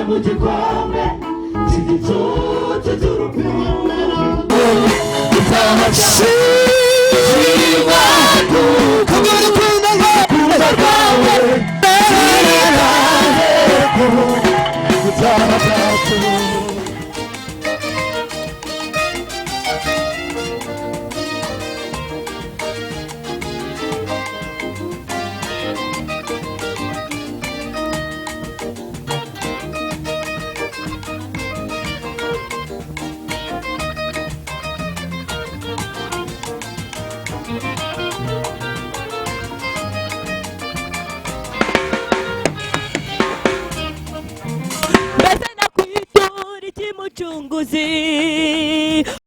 mu gikombe cy'igicucu cy'urupfumero utahashirwa kugurukundo rwawe utahashirwa. Muchunguzi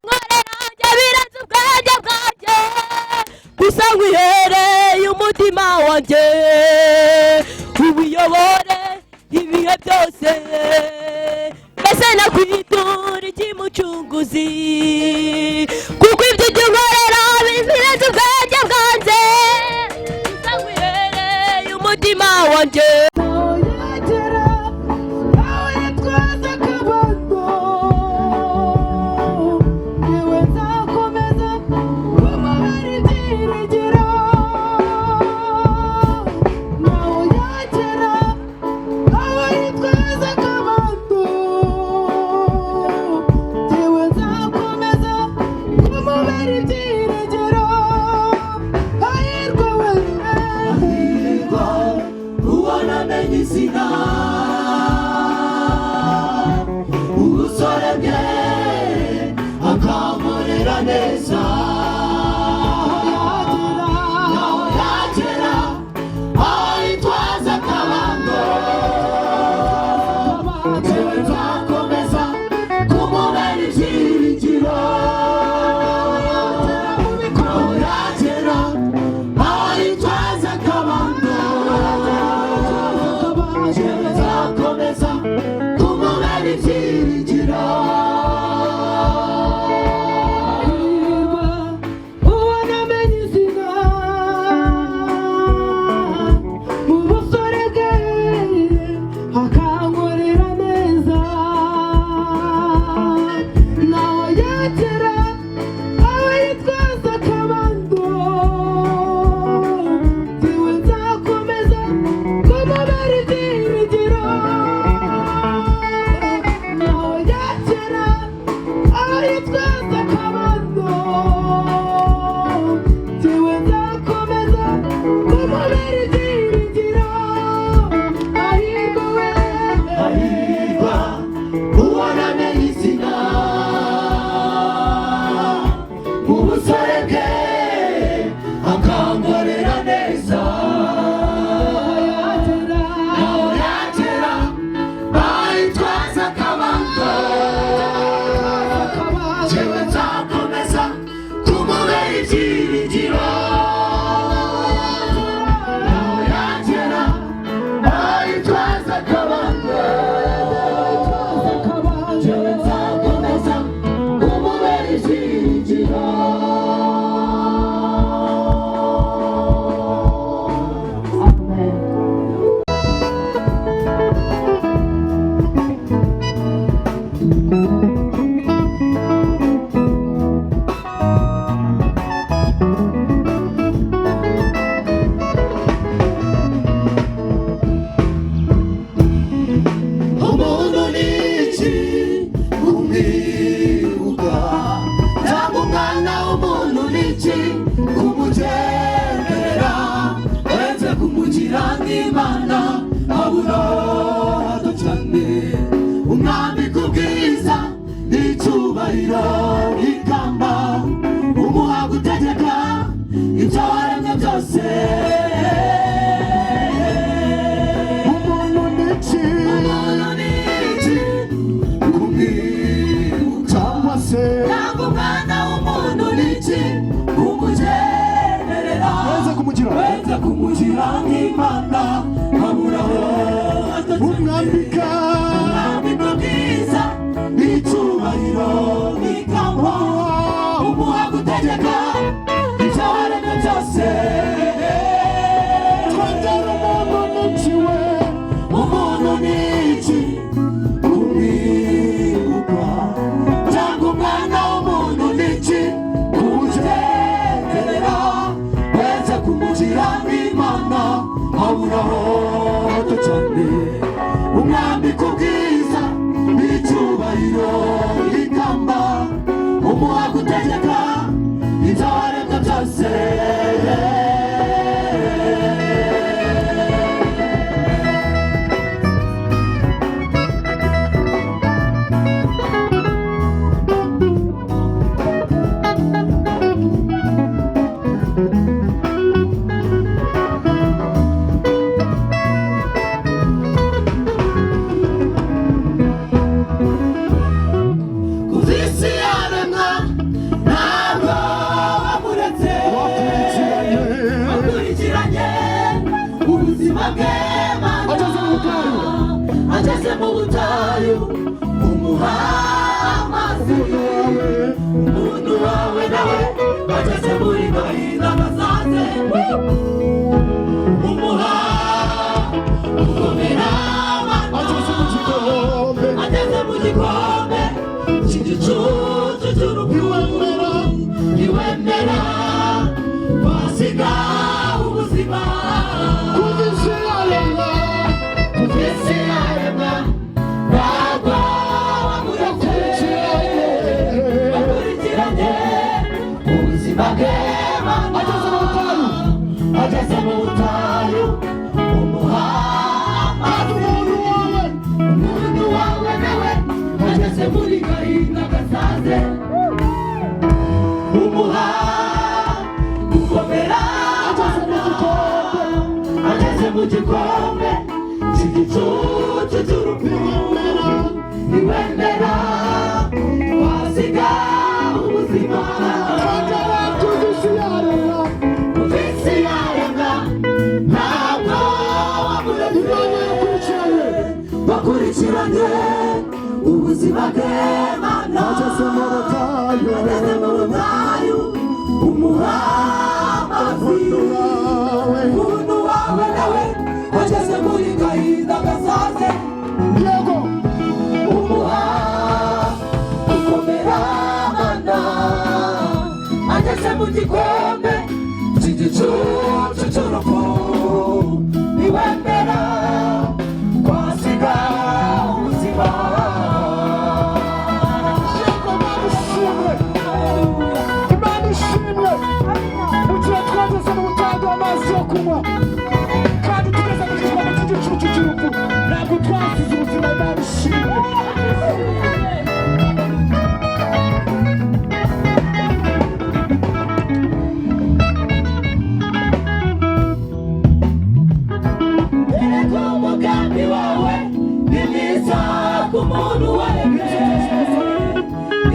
nkorera njye birenze ubwenge bwanjye gusa nkwihereye umutima wanjye ubiyobore ibihe byose mbese nakwitura iki Muchunguzi kuko ibyo ujya unkorera birenze ubwenge bwanjye gusa nkwihereye umutima wanjye. umuha gutegeka icyo waremye cyose aburaho ducane umwambiko bwiza n'icyubahiro ikamba umuha gutegeka ibyawaremwe byose ageze mu butayu umuha amazi umuntu wawe nawe ageze muri gahinda gasaze umuha gukomera ageze mu gikombe cy'igicucu cy'urupfu ntiwemera wasiga ubuzima ageze mu butayu umuha amazi umuntu wawe nawe ageze muri gahinda gasaze umuha gukomera ageze mu gikombe cy'igicucu cy'urupfu ntiwemera wasiga ubuzima bakurikiranye ubuzima bwe mana ageze mu butayu umuha amazi umuntu wawe nawe ageze muri gahinda gasaze yego umuha gukomera mana ageze mu gikombe cy'igicucu cy'urupfu ntiwemera kwasiga ubuzima Imana ishimwe mu gihe twageze mu butayu amazi yo kunywa kandi tugeze mu gikombe cy'igicucu cy'urupfu ntabwo twasize ubuzima Imana ishimwe umugambi wawe ni mwiza ku muntu waremwe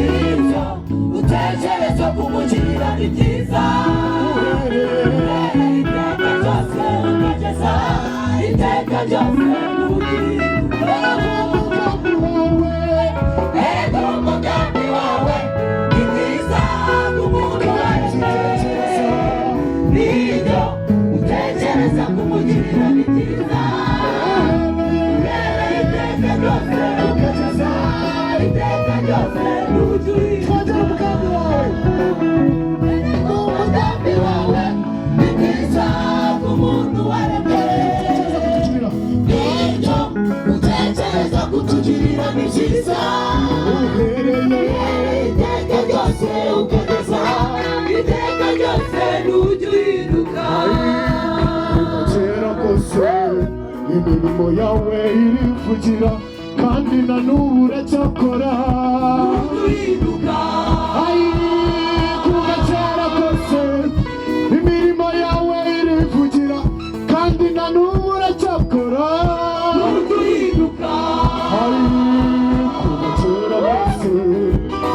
ibyo utekereza kumugirira ni byiza iteka ryose ukageza iteka ryose umugambi wawe ni mwiza ku muntu waremwe ibyo utekereza kumugirira ni byiza umugambi wawe ni mwiza ku muntu waremwe ibyo utekereza kutugirira ni byiza iteka ryose ukageza iteka ryose n'ujya uhinduka kera kose imirimo yawe irivugira kandi na n'ubu uracyakora kuva kera kose imirimo yawe irivugira kandi na n'ubu uracyakora kuva kera kose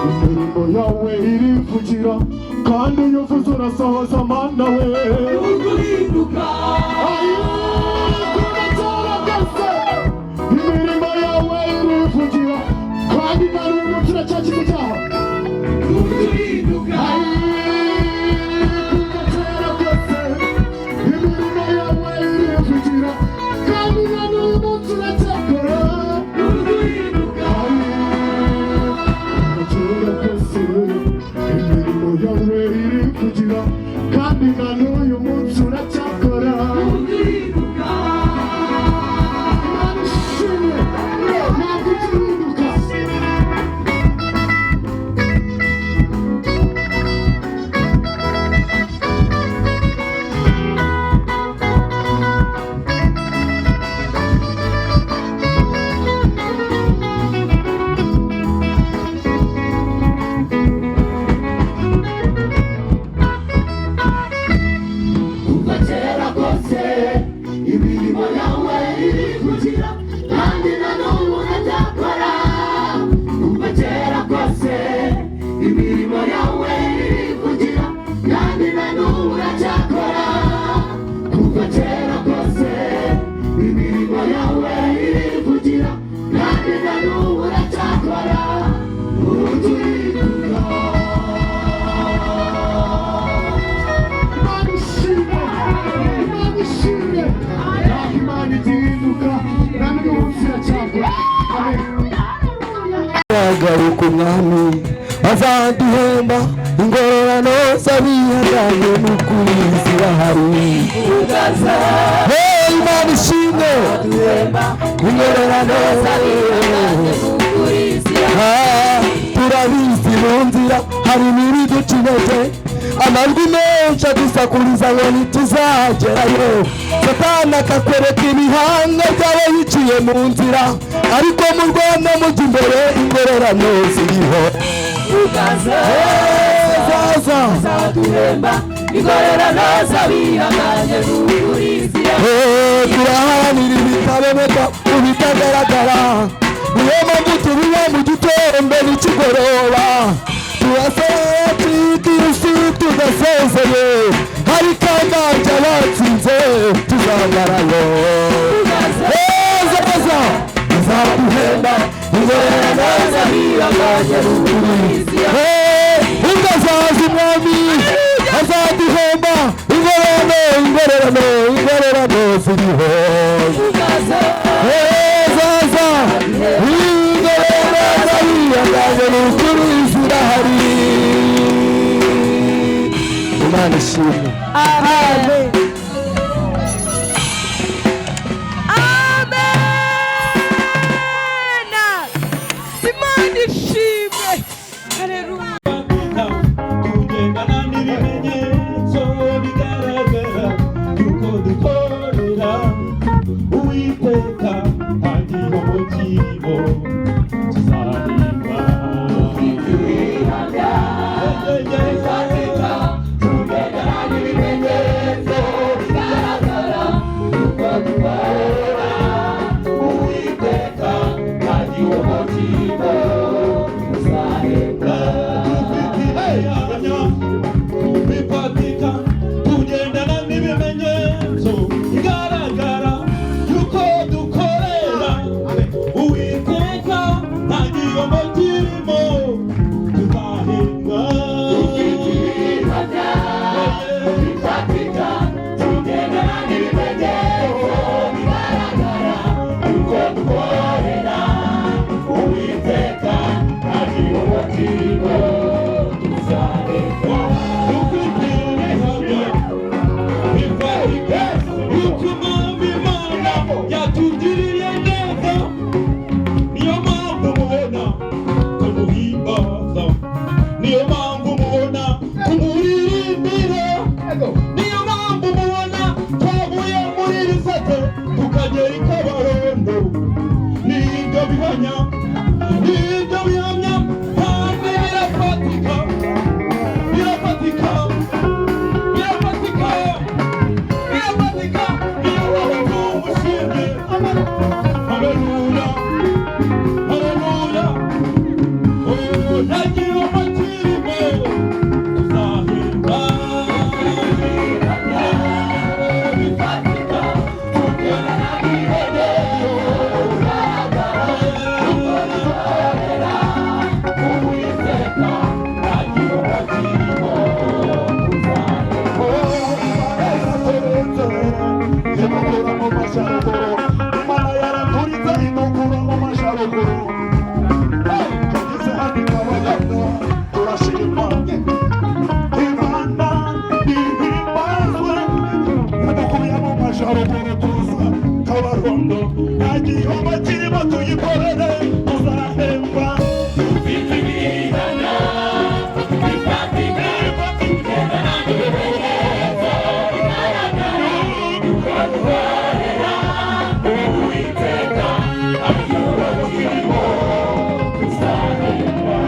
imirimo yawe irivugira kandi iyo uvuze urasohoza mana we imirimo yawe irivugira kandi na n'ubu turacyakiza icyaha imirimo yawe irivugira kandi na n'ubu turacyakora imirimo yawe irivugira kandi na n'uyu munsi uracyakora imirimo yawe irivugira kandi na n'ubu uracyakora kuva kera kose imirimo yawe irivugira kandi na n'ubu uracyakora kuva kera kose imirimo yawe irivugira kandi na n'ubu uracyakora uturibuka Imana ishimwe ntabwo Imana igihinduka na n'ubu iracyakora agaruka umwami azaduhemba ingororano z'abihanganye n'ukuri zirahari Imana ishimwe ingororano z'abihanganye n'ukuri zirahari turabizi mu nzira hari ibiduca intege amajwi menshi adusakuriza ngo ntituzagerayo satani akakwereka ibihanga byaba biciye mu nzira ariko mu Rwanda mujya imbere ingororano ziriho zaduhemba ingororano z'abihanganye n'ukuri zirahari turaharanira ibitaboneka mu bitagaragara niyo mpamvu tubiba mu gitondo n'ikigoroba turasaba twikisi tudasezeye hari kambanja batsinze tuzambarayo azaduhemba ingororano z'abihanganye n'ukuri ugazaza umwami azaduhemba ingororano ziriho zaza ingororano z'abihanganye n'ukuri zirahari Imana ishimwe Amen. Imana ishimwe. Haleluya. tugendana n'ibimenyetso bigaragara yuko dukorera Uwiteka ntagiho mu kibo tuzahimba tugendana n'ibimenyetso bigaragara yuko dukorera Uwiteka ntagiho mu kibo tuzahimba bifatika tugendana n'ibimenyetso bigaragara yuko dukorera Uwiteka nta gihombo kirimo tuzahembwa bifatika tugendana n'ibimenyetso bigaragara yuko dukorera Uwiteka nta gihombo kirimo yatugiriye neza niyo mpamvu mubona tumuhimbaza niyo mpamvu mubona tumuririmbira niyo mpamvu mubona twavuye muri Bisate tukagera i Kabarondo nibyo bihamya kandi birafatika iyo waba umushimye haleluya nagira amakirimo tuzahimba bifatika tugendana n'ibimenyetso bigaragara Uwiteka nagira amakirimo imukura mu masharuguru Imana yaraturitse imukura mu masharuguru tugeze hano i Kabarondo turashima Imana ihimbazwe yadukuye mu masharuguru tuza Kabarondo nta gihombo kirimo tuyikorere tuzahemba dufite ibihana bifatika tugendana n'ibimenyetso bigaragara yuko dukorera Uwiteka nta gihombo kirimo tuzahemba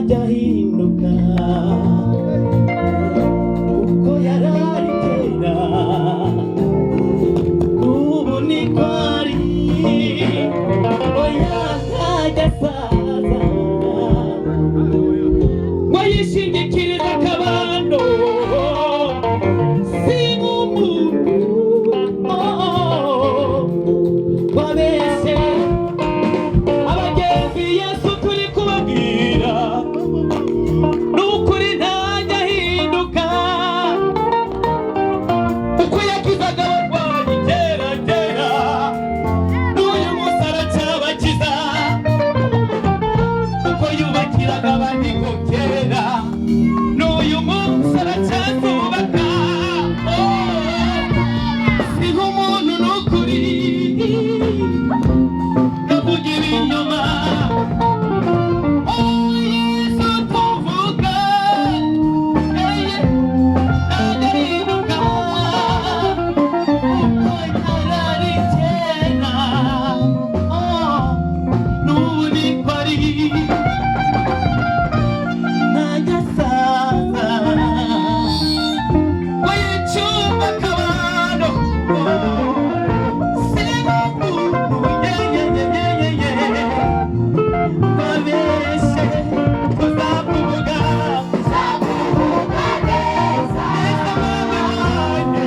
ntajya ahinduka uko yarari kera n'ubu niko ari oya ntajya asaza ngo yishingikirize akabando si nk'umuntu wabeshye abagenzi Yesu turi kubabwira n'ukuri ntajya ahinduka uko yakizaga abarwayi kera kera n'uyu munsi aracyabakiza uko yubakiraga abandi ngo kera n'uyu munsi aracyazubaka si nk'umuntu n'ukuri yavugira inyuma Yesu tuvuga ntagahinduka uko yarari kera n'ubu niko ari ntajya asaza ngo yicumbe akabando si nk'umuntu babeshye tuzakuvuga neza mwami wanjye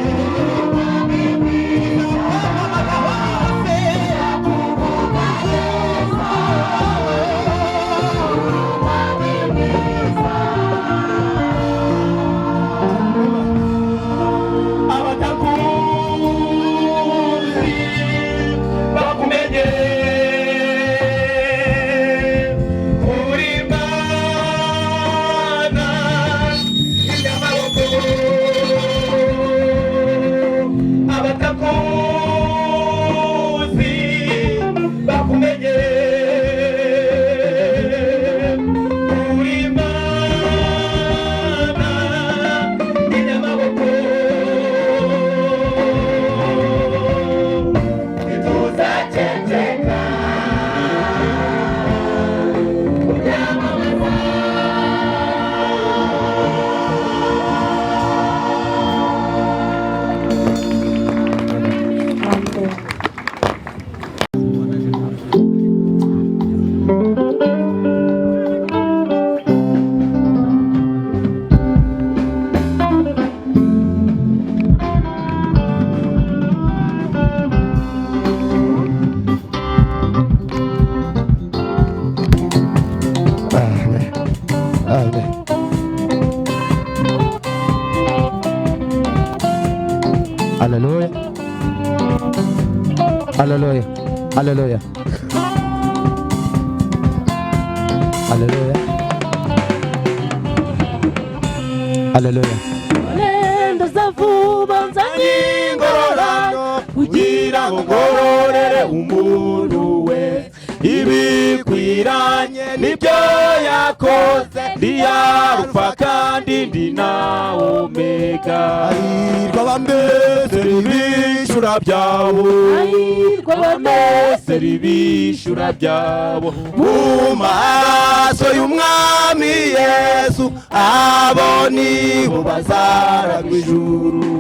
abatakuzi bakumenye uri Imana y'amaboko abatakuzi bakumenye uri Imana y'amaboko ntituzaceceka kubyamamaza Amen. Amen. Hallelujah. Hallelujah. Hallelujah. Hallelujah. Hallelujah. Lenda zavuba nzanye ingororano kugira ngo ngororere umuntu we ibikwiranye n'ibyo yakoze ndi Alfa kandi ndi na Omega hahirwa abamesera ibishura byabo hahirwa abamesera ibishura byabo mu maso y'umwami Yesu abo nibo bazaragwa ijuru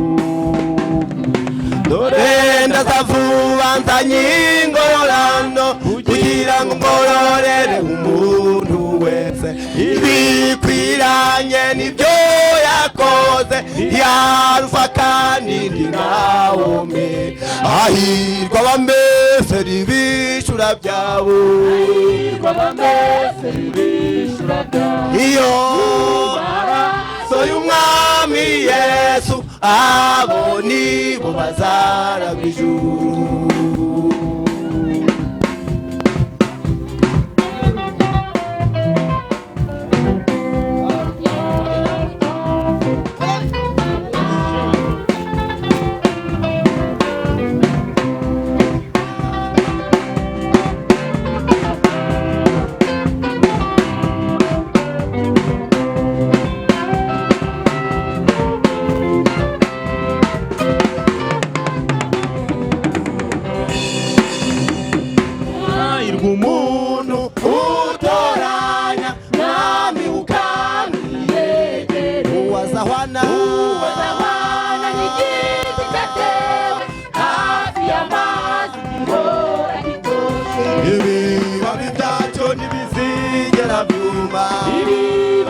dore ndazavuba nzanye ingororano kugira ngo ngororere umuntu wese ibikwiranye n'ibyo yakoze ndi Alfa kandi ndi na Omega hahirwa abamesera ibishura byabo hahirwa abamesera ibishura byabo iyo maraso y'umwami Yesu abo nibo bazaragwa ijuru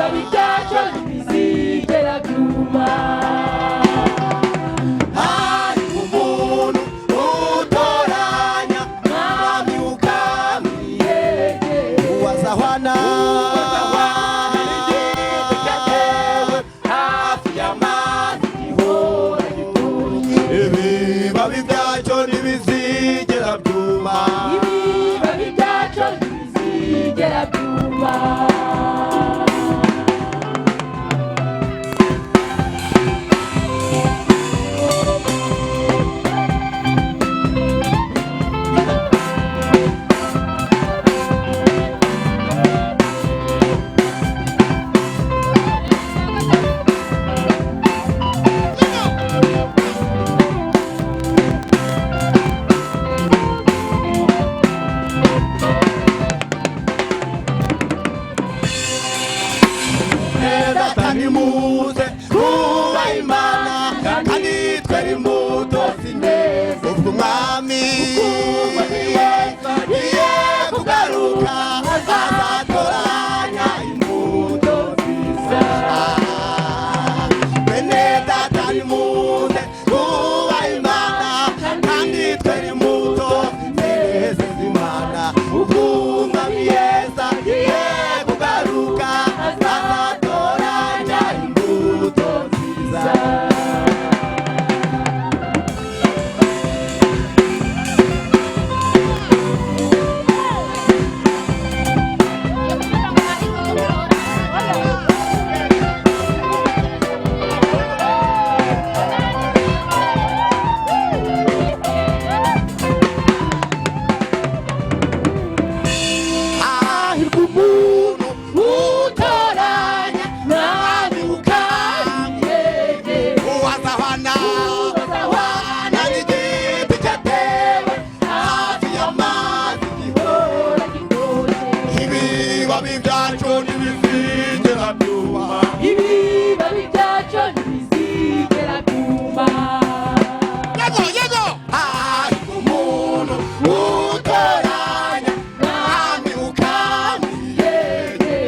ibibabi byacu ntibizigera byuma. hari umuntu utoranya mwami ukamwiyegere uwazahwana hafi y'amazi gihora gitoshye ibibabi byacu ntibizigera byuma ibibabi byacu ntibizigera byuma. nimuze kuba imana kandi twari imbuto z'ineza ubwo umwami agiye kugaruka azatoranya imbuto nziza bene data nimuze kuba imana kandi twari imbuto z'ineza z'imana ubwo umwami Yesu agiye kugaruka azatoranya imbuto nziza. Ahirwa umuntu utoranya mwami ukamwiyegere uwazahwana n'igiti cyatewe hafi y'amazi gihora gitoshye ibibabi byacu ntibizigera byuma ibibabi byacu ntibizigera byuma. yego ahirwa umuntu utoranya mwami ukamwiyegere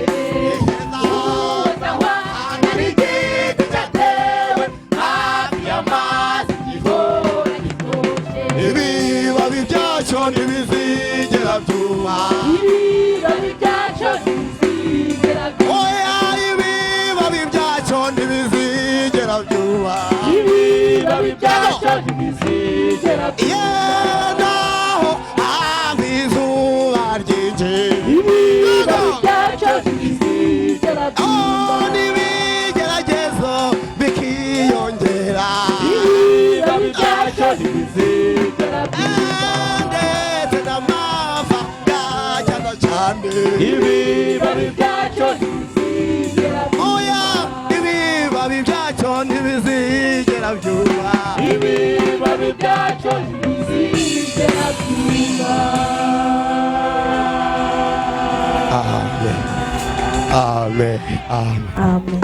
uwazahwana n'igiti cyatewe hafi y'amazi gihora gitoshye ibibabi byacu ntibizigera byuma ibibabi byacu ntibizigera byuma. oya ibibabi byacu ntibizigera byuma ibibabi byacu ntibizigera byuma. naho haba izuba ryinshi ibibabi byacu ntibizigera byuma. n'ibigeragezo bikiyongera ibibabi byacu ntibizigera byuma. ndetse n'amapfa yajyaga cyane ibibabi byacu ntibizigera byuma. oya ibibabi byacu ntibizigera byuma ibibabi byacu ntibizigera byuma. amen amen amen Amen.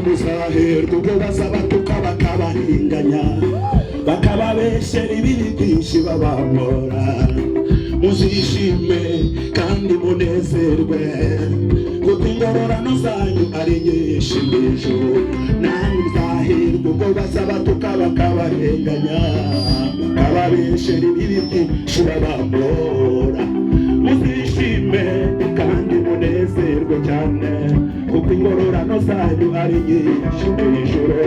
muzaherwa ubwo bazaba tukabakabahinganya bakababeshyera ibiri byinshi babamora muzishime kandi munezerwe kuko ingororano zanyu ari nyinshi mu ijuru namwe muzaherwa ubwo bazaba tukabakabahinganya bakababeshyera ibiri byinshi babamora muzishime kandi munezerwe cyane kuko ingororano zanyu ari nyinshi mu ijuru